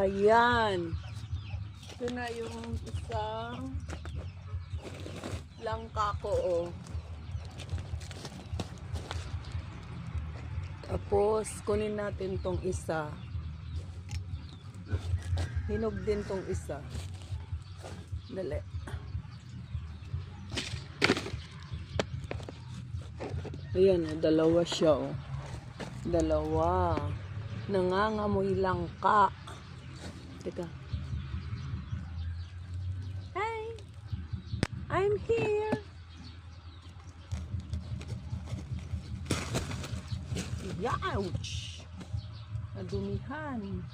Ayan. Ito na yung isang langka ko, oh. Tapos, kunin natin tong isa. Hinog din tong isa. Dali. Ayan, oh, dalawa siya, oh. Dalawa. Nangangamoy langka. Teka. Hi! I'm here! Youch! Nadumihan.